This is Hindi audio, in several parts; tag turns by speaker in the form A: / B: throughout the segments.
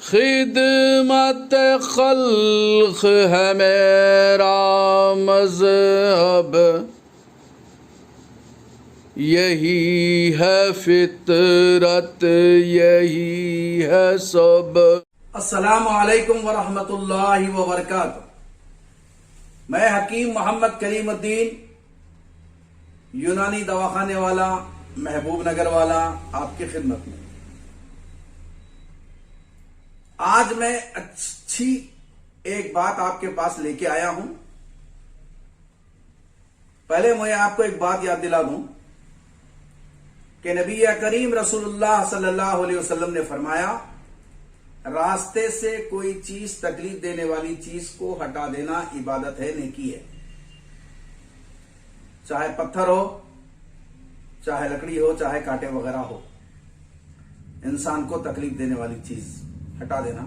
A: खिदमत खल्क है मेरा मज़हब, यही है फितरत, यही है सब।
B: अस्सलामु अलैकुम वरहमतुल्लाहि वबरकातुह। मैं हकीम मोहम्मद करीमुद्दीन, यूनानी दवाखाने वाला, महबूब नगर वाला, आपकी खिदमत में। आज मैं अच्छी एक बात आपके पास लेके आया हूं। पहले मैं आपको एक बात याद दिला दूं कि नबी करीम रसूलुल्लाह सल्लल्लाहु अलैहि वसल्लम ने फरमाया, रास्ते से कोई चीज तकलीफ देने वाली चीज को हटा देना इबादत है, नेकी है। चाहे पत्थर हो, चाहे लकड़ी हो, चाहे कांटे वगैरह हो, इंसान को तकलीफ देने वाली चीज हटा देना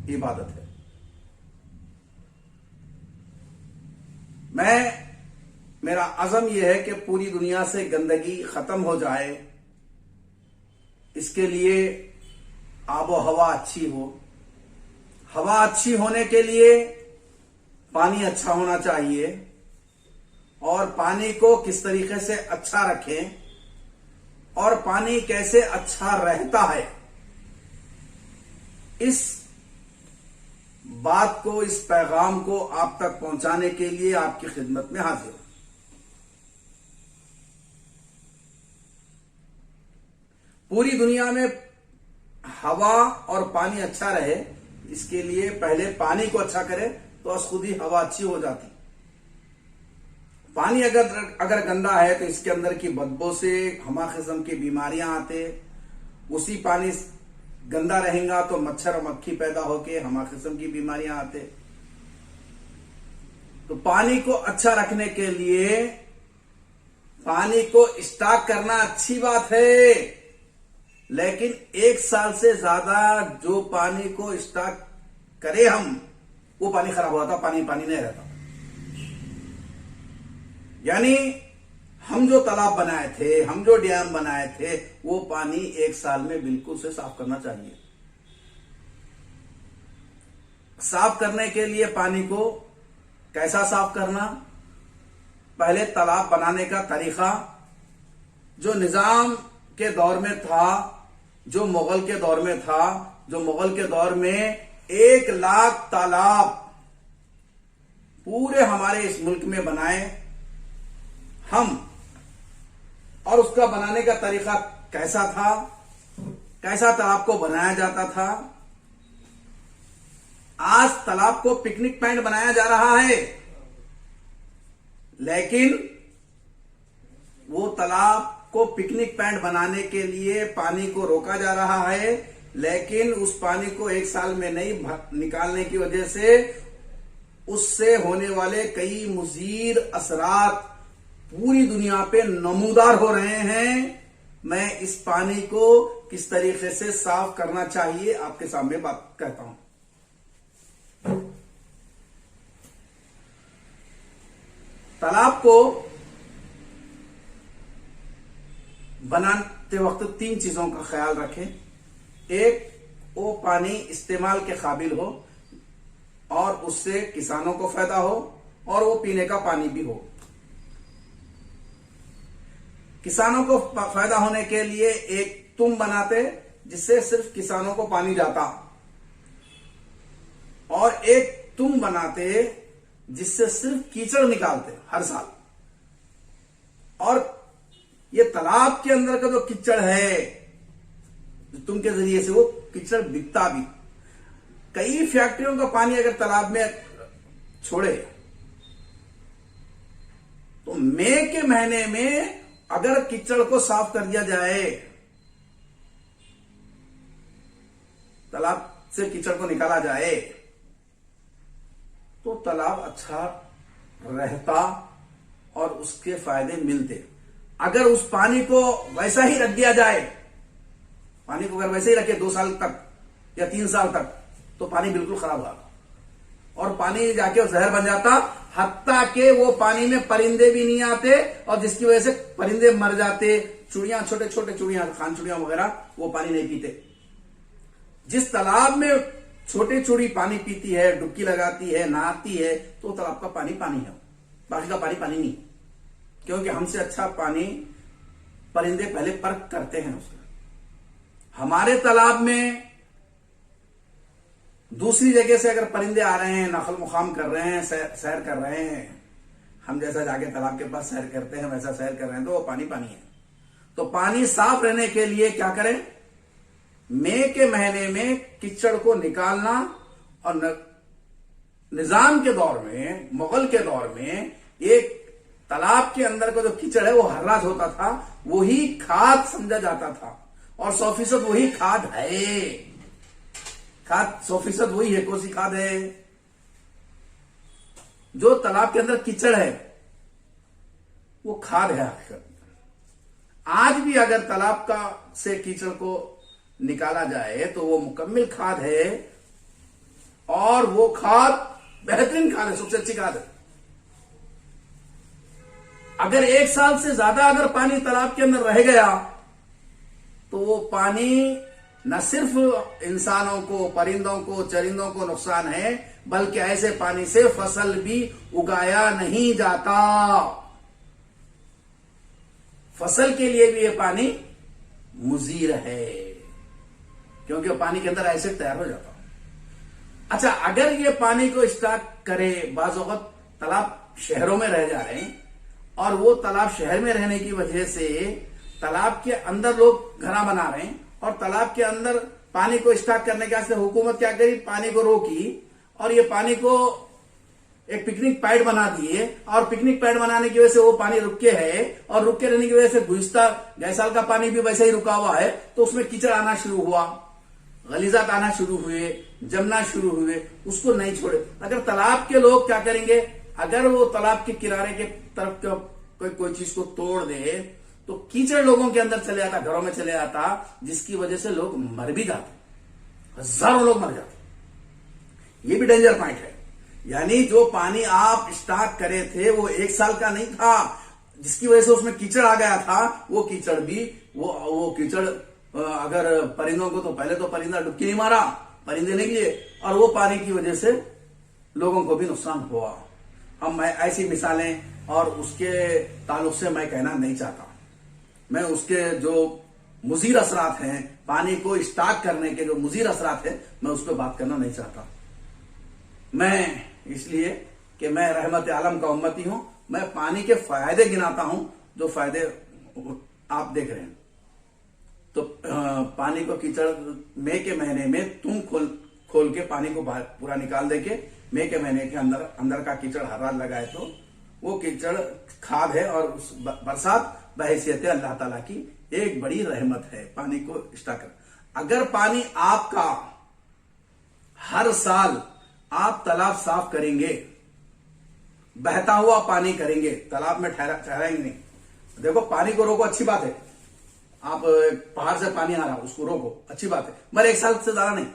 B: इबादत है। मेरा अज़म यह है कि पूरी दुनिया से गंदगी खत्म हो जाए, इसके लिए आबो हवा अच्छी हो। हवा अच्छी होने के लिए पानी अच्छा होना चाहिए, और पानी को किस तरीके से अच्छा रखें और पानी कैसे अच्छा रहता है, इस बात को, इस पैगाम को आप तक पहुंचाने के लिए आपकी खिदमत में हाजिर हूं। पूरी दुनिया में हवा और पानी अच्छा रहे, इसके लिए पहले पानी को अच्छा करें तो खुद ही हवा अच्छी हो जाती। पानी अगर गंदा है तो इसके अंदर की बदबू से हमा किस्म की बीमारियां आते। उसी पानी गंदा रहेगा तो मच्छर और मक्खी पैदा होके हमा किस्म की बीमारियां आते। तो पानी को अच्छा रखने के लिए पानी को स्टॉक करना अच्छी बात है, लेकिन 1 साल से ज्यादा जो पानी को स्टॉक करे हम, वो पानी खराब हो जाता, पानी नहीं रहता। यानी हम जो तालाब बनाए थे, हम जो डैम बनाए थे, वो पानी 1 साल में बिल्कुल से साफ करना चाहिए। साफ करने के लिए पानी को कैसा साफ करना, पहले तालाब बनाने का तरीका जो निजाम के दौर में था, जो मुगल के दौर में था, जो मुगल के दौर में 1 लाख तालाब पूरे हमारे इस मुल्क में बनाए हम, और उसका बनाने का तरीका कैसा था, कैसा तालाब को बनाया जाता था। आज तालाब को पिकनिक पॉइंट बनाया जा रहा है, लेकिन वो तालाब को पिकनिक पॉइंट बनाने के लिए पानी को रोका जा रहा है, लेकिन उस पानी को 1 साल में नहीं निकालने की वजह से उससे होने वाले कई मुज़ीर असरात पूरी दुनिया पे नमूदार हो रहे हैं। मैं इस पानी को किस तरीके से साफ करना चाहिए आपके सामने बात कहता हूं। तालाब को बनाते वक्त 3 चीजों का ख्याल रखें। एक, वो पानी इस्तेमाल के काबिल हो और उससे किसानों को फायदा हो, और वो पीने का पानी भी हो। किसानों को फायदा होने के लिए एक तुम बनाते जिससे सिर्फ किसानों को पानी जाता, और एक तुम बनाते जिससे सिर्फ कीचड़ निकालते हर साल। और ये तालाब के अंदर का जो कीचड़ है, तुम के जरिए से वो कीचड़ बिकता भी। कई फैक्ट्रियों का पानी अगर तालाब में छोड़े तो मई के महीने में अगर कीचड़ को साफ कर दिया जाए, तालाब से कीचड़ को निकाला जाए, तो तालाब अच्छा रहता और उसके फायदे मिलते। अगर उस पानी को वैसा ही रख दिया जाए, पानी को अगर वैसे ही रखे 2 साल तक या 3 साल तक, तो पानी बिल्कुल खराब होगा और पानी जाके जहर बन जाता। हत्ता के वो पानी में परिंदे भी नहीं आते, और जिसकी वजह से परिंदे मर जाते। चिड़िया, छोटे छोटे चिड़िया, खान चिड़िया वगैरह, वो पानी नहीं पीते। जिस तालाब में छोटी छोटी पानी पीती है, डुबकी लगाती है, नहाती है, तो तालाब का पानी पानी है, बाकी का पानी पानी नहीं। क्योंकि हमसे अच्छा पानी परिंदे पहले परख करते हैं उसका। हमारे तालाब में दूसरी जगह से अगर परिंदे आ रहे हैं, नखल मुकाम कर रहे हैं, सैर कर रहे हैं, हम जैसा जाके तालाब के पास सैर करते हैं वैसा सैर कर रहे हैं, तो वो पानी पानी है। तो पानी साफ रहने के लिए क्या करें? मई के महीने में कीचड़ को निकालना। और निजाम के दौर में, मुगल के दौर में, एक तालाब के अंदर का जो कीचड़ है वो हर्राज होता था, वही खाद समझा जाता था। और 100% वही खाद है। खाद 100% वही है। कौन सी खाद है? जो तालाब के अंदर कीचड़ है वो खाद है। आज भी अगर तालाब का से कीचड़ को निकाला जाए तो वो मुकम्मल खाद है, और वो खाद बेहतरीन खाद है, सबसे अच्छी खाद है। अगर 1 साल से ज्यादा अगर पानी तालाब के अंदर रह गया तो वो पानी न सिर्फ इंसानों को, परिंदों को, चरिंदों को नुकसान है, बल्कि ऐसे पानी से फसल भी उगाया नहीं जाता। फसल के लिए भी ये पानी मुजीर है, क्योंकि पानी के अंदर एसिड तैयार हो जाता। अच्छा, अगर ये पानी को स्टॉक करे, बाज़ वक़्त तालाब शहरों में रह जा रहे हैं, और वो तालाब शहर में रहने की वजह से तालाब के अंदर लोग घरा बना रहे हैं, और तालाब के अंदर पानी को स्टॉक करने के वास्ते हुकूमत क्या करी? पानी को रोकी, और ये पानी को एक पिकनिक पैड बना दिए। और पिकनिक पैड बनाने की वजह से वो पानी रुके है, और रुके रहने की वजह से गुज़िश्ता गए साल का पानी भी वैसे ही रुका हुआ है, तो उसमें कीचड़ आना शुरू हुआ, गलीजात आना शुरू हुए, जमना शुरू हुए, उसको नहीं छोड़े। अगर तालाब के लोग क्या करेंगे? अगर वो तालाब के किनारे के तरफ कोई चीज को तोड़ दे तो कीचड़ लोगों के अंदर चले जाता, घरों में चले जाता, जिसकी वजह से लोग मर भी जाते, हजारों लोग मर जाते। ये भी डेंजर पॉइंट है। यानी जो पानी आप स्टॉक करे थे वो 1 साल का नहीं था, जिसकी वजह से उसमें कीचड़ आ गया था। वो कीचड़ भी वो कीचड़ अगर परिंदों को, तो पहले तो परिंदा डुबकी नहीं मारा, परिंदे नहीं लिए, और वो पानी की वजह से लोगों को भी नुकसान हुआ। हम ऐसी मिसालें और उसके ताल्लुक से मैं कहना नहीं चाहता। मैं उसके जो मुजीर असरात हैं, पानी को स्टॉक करने के जो मुजीर असरात हैं, मैं उस पर बात करना नहीं चाहता। मैं इसलिए कि मैं रहमत आलम का उम्मती हूं, मैं पानी के फायदे गिनाता हूं, जो फायदे आप देख रहे हैं। तो पानी को कीचड़ मई के महीने में तुम खोल के पानी को पूरा निकाल दे के मई के महीने के अंदर का कीचड़ हर्राज लगाए तो वो कीचड़ खाद है, और उस बरसात बहैसियत अल्लाह ताला की एक बड़ी रहमत है पानी को स्टॉक कर। अगर पानी आपका हर साल आप तालाब साफ करेंगे, बहता हुआ पानी करेंगे, तालाब में ठहराएंगे नहीं। देखो, पानी को रोको, अच्छी बात है। आप पहाड़ से पानी आ रहा, उसको रोको, अच्छी बात है, मगर 1 साल से ज्यादा नहीं।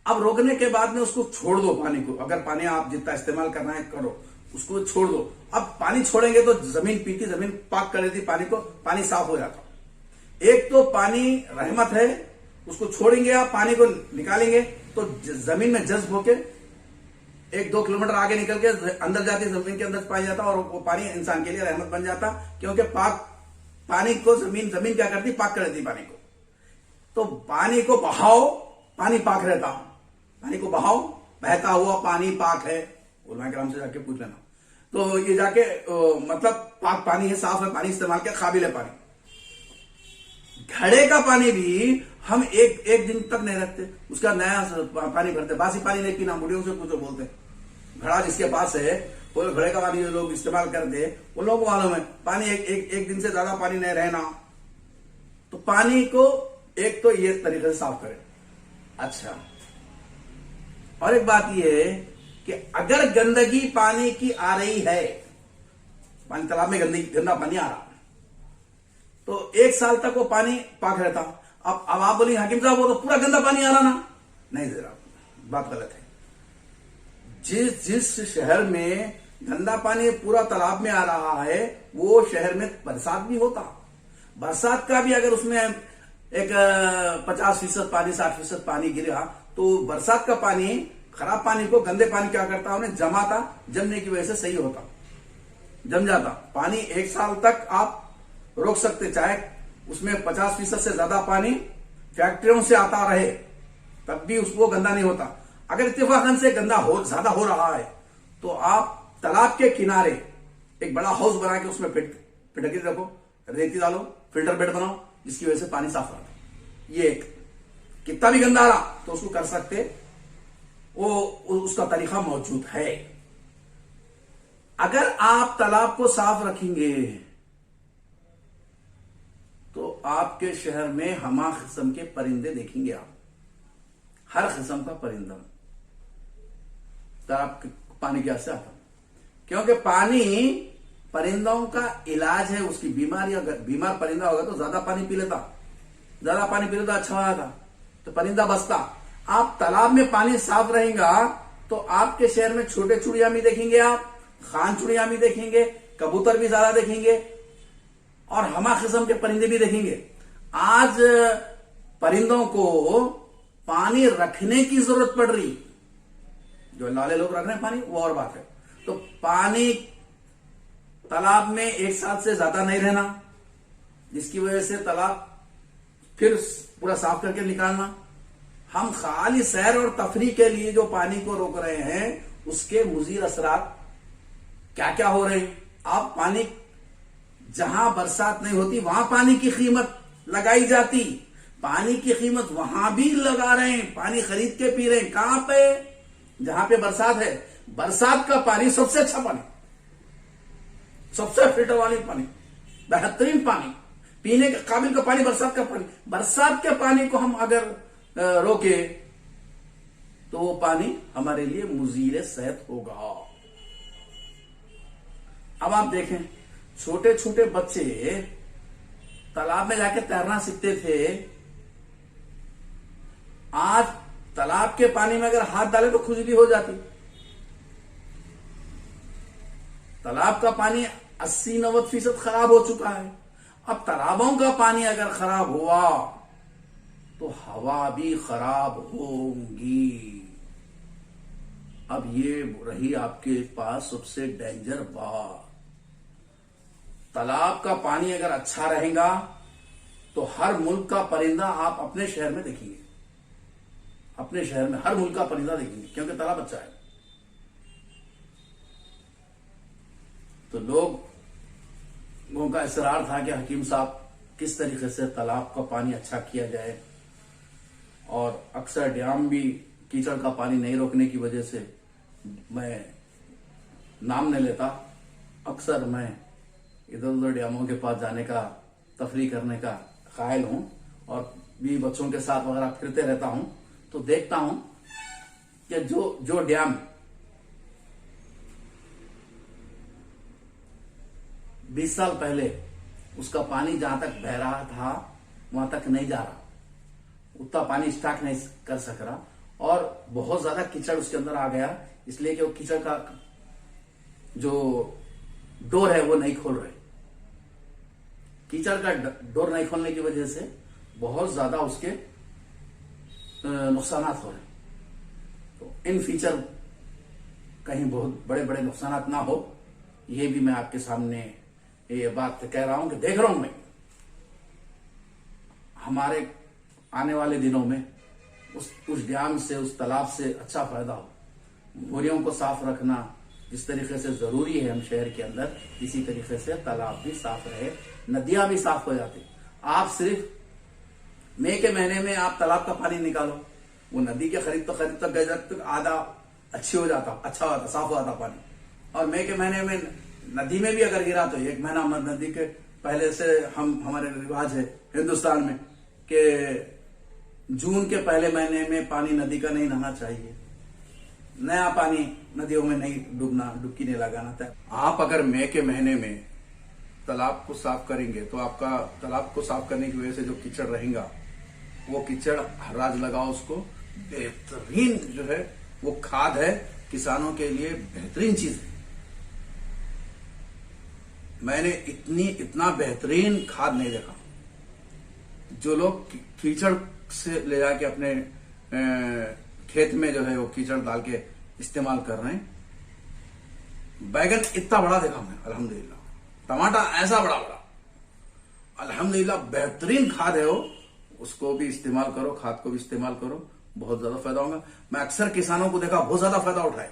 B: अब रोकने के बाद में उसको छोड़ दो पानी को। अगर पानी आप जितना इस्तेमाल करना है करो, उसको छोड़ दो। अब पानी छोड़ेंगे तो जमीन पीती, जमीन पाक कर देती पानी को, पानी साफ हो जाता। एक तो पानी रहमत है, उसको छोड़ेंगे आप, पानी को निकालेंगे तो जमीन में जज्ब होके 1-2 किलोमीटर आगे निकल के अंदर जाती, जमीन के अंदर पाई जाता, और वो पानी इंसान के लिए रहमत बन जाता। क्योंकि पाक पानी को जमीन क्या करती? पाक कर देती पानी को। तो पानी को बहाओ, पानी पाक रहता। पानी को बहाओ, बहता हुआ पानी पाक है। उलमा किराम से जाके पूछ लेना, तो ये जाके मतलब पाक पानी है, साफ है पानी, इस्तेमाल के काबिल है पानी। घड़े का पानी भी हम एक दिन तक नहीं रखते, उसका नया पानी भरते। बासी पानी नहीं पीना, बुढ़ियों से पूछो, बोलते घड़ा जिसके पास है वो घड़े का पानी जो लोग इस्तेमाल करते, उन लोगों को मालूम है पानी एक दिन से ज्यादा पानी नहीं रहना। तो पानी को एक तो ये तरीके से साफ करें। अच्छा, और एक बात यह है कि अगर गंदगी पानी की आ रही है, पानी तालाब में गंदा पानी आ रहा, तो 1 साल तक वो पानी पाक रहता। अब आप बोलेंगे हाकिम साहब वो तो पूरा गंदा पानी आ रहा ना? नहीं जरा, बात गलत है। जिस शहर में गंदा पानी पूरा तालाब में आ रहा है, वो शहर में बरसात भी होता। बरसात का भी अगर उसमें एक 50% पानी 60% पानी गिरा, तो बरसात का पानी खराब पानी को गंदे पानी क्या करता, उन्हें जमाता, जमने की वजह से सही होता, जम जाता। पानी 1 साल तक आप रोक सकते, चाहे उसमें 50% से ज्यादा पानी फैक्ट्रियों से आता रहे तब भी उसको गंदा नहीं होता। अगर इत्तेफाकन से ज्यादा हो रहा है तो आप तालाब के किनारे एक बड़ा हाउस बना के उसमें फिटकी रखो, रेती डालो, फिल्टर बेड बनाओ, जिसकी वजह से पानी साफ रहे। ये एक कितना भी गंदा रहा तो उसको कर सकते, वो उसका तरीका मौजूद है। अगर आप तालाब को साफ रखेंगे तो आपके शहर में हमा किस्म के परिंदे देखेंगे आप, हर किस्म का परिंदा तालाब के पानी के आसपास आता, क्योंकि पानी परिंदों का इलाज है। उसकी बीमारी, अगर बीमार परिंदा होगा तो ज्यादा पानी पी लेता, ज्यादा पानी पी लेता अच्छा होता तो परिंदा बचता। आप तालाब में पानी साफ रहेगा तो आपके शहर में छोटे चुड़िया भी देखेंगे, आप खान चुड़िया भी देखेंगे, कबूतर भी ज्यादा देखेंगे और हमा किस्म के परिंदे भी देखेंगे। आज परिंदों को पानी रखने की जरूरत पड़ रही, जो लाले लोग रख रहे हैं पानी वो और बात है। तो पानी तालाब में 1 साल से ज्यादा नहीं रहना, जिसकी वजह से तालाब फिर पूरा साफ करके निकालना। हम खाली सैर और तफरी के लिए जो पानी को रोक रहे हैं उसके मुजीर असरात क्या क्या हो रहे हैं। आप पानी, जहां बरसात नहीं होती वहां पानी की कीमत लगाई जाती, पानी की कीमत वहां भी लगा रहे हैं, पानी खरीद के पी रहे हैं। कहां पे? जहां पे बरसात है। बरसात का पानी सबसे अच्छा पानी, सबसे फिल्टर वाली पानी, बेहतरीन पानी, पीने के काबिल का पानी बरसात का पानी। बरसात के पानी को हम अगर रोके तो वो पानी हमारे लिए मुजीर सेहत होगा। अब आप देखें, छोटे छोटे बच्चे तालाब में जाके तैरना सीखते थे, आज तालाब के पानी में अगर हाथ डाले तो खुजली हो जाती। तालाब का पानी 80-90% खराब हो चुका है। अब तालाबों का पानी अगर खराब हुआ तो हवा भी खराब होंगी। अब ये रही आपके पास सबसे डेंजर बात। तालाब का पानी अगर अच्छा रहेगा तो हर मुल्क का परिंदा आप अपने शहर में देखेंगे, अपने शहर में हर मुल्क का परिंदा देखेंगे, क्योंकि तालाब अच्छा है। तो लोगों का इसरार था कि हकीम साहब किस तरीके से तालाब का पानी अच्छा किया जाए, और अक्सर डैम भी कीचड़ का पानी नहीं रोकने की वजह से, मैं नाम नहीं लेता, अक्सर मैं इधर उधर डैमों के पास जाने का, तफरी करने का कायल हूं और भी बच्चों के साथ वगैरह फिरते रहता हूं, तो देखता हूं कि जो डैम 20 साल पहले उसका पानी जहां तक बह रहा था वहां तक नहीं जा रहा, उतना पानी स्टॉक नहीं कर सक रहा, और बहुत ज्यादा कीचड़ उसके अंदर आ गया, इसलिए कि वो कीचड़ का जो डोर है वो नहीं खोल रहे। कीचड़ का डोर नहीं खोलने की वजह से बहुत ज्यादा उसके नुकसान हो रहे। तो इन फ्यूचर कहीं बहुत बड़े बड़े नुकसान ना हो, ये भी मैं आपके सामने ये बात कह रहा हूं कि देख रहा हूं मैं हमारे आने वाले दिनों में उस डैम से, उस तालाब से अच्छा फायदा हो। मोरियों को साफ रखना जिस तरीके से जरूरी है हम शहर के अंदर, इसी तरीके से तालाब भी साफ रहे, नदियां भी साफ हो जाती। आप सिर्फ मई के महीने में आप तालाब का पानी निकालो, वो नदी के करीब तक गए तक आधा अच्छी हो जाता, अच्छा होता, साफ हो जाता पानी। और मई के महीने में नदी में भी अगर गिरा तो 1 महीना नदी के पहले से हमारे रिवाज है हिंदुस्तान में कि जून के पहले महीने में पानी नदी का नहीं नहाना चाहिए, नया पानी नदियों में नहीं डुबकी नहीं लगाना था। आप अगर मई के महीने में तालाब को साफ करेंगे तो आपका तालाब को साफ करने की वजह से जो कीचड़ रहेगा वो कीचड़ हराज लगाओ, उसको बेहतरीन जो है वो खाद है, किसानों के लिए बेहतरीन चीज है। मैंने इतना बेहतरीन खाद नहीं देखा। जो लोग कीचड़ से ले जाके अपने खेत में जो है वो कीचड़ डाल के इस्तेमाल कर रहे हैं। बैगन इतना बड़ा देखा मैं, अल्हम्दुलिल्लाह। टमाटर ऐसा बड़ा बड़ा, अल्हम्दुलिल्लाह। बेहतरीन खाद है वो, उसको भी इस्तेमाल करो, खाद को भी इस्तेमाल करो, बहुत ज्यादा फायदा होगा। मैं अक्सर किसानों को देखा बहुत ज्यादा फायदा उठाए।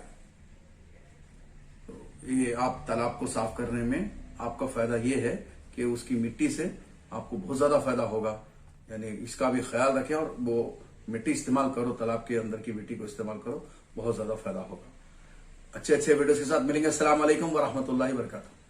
B: तो ये आप तालाब को साफ करने में आपका फायदा ये है कि उसकी मिट्टी से आपको बहुत ज्यादा फायदा होगा। यानी इसका भी ख्याल रखें और वो मिट्टी इस्तेमाल करो, तालाब के अंदर की मिट्टी को इस्तेमाल करो, बहुत ज्यादा फायदा होगा। अच्छे अच्छे वीडियोस के साथ मिलेंगे। अस्सलाम वालेकुम व रहमतुल्लाहि व बरकातहू।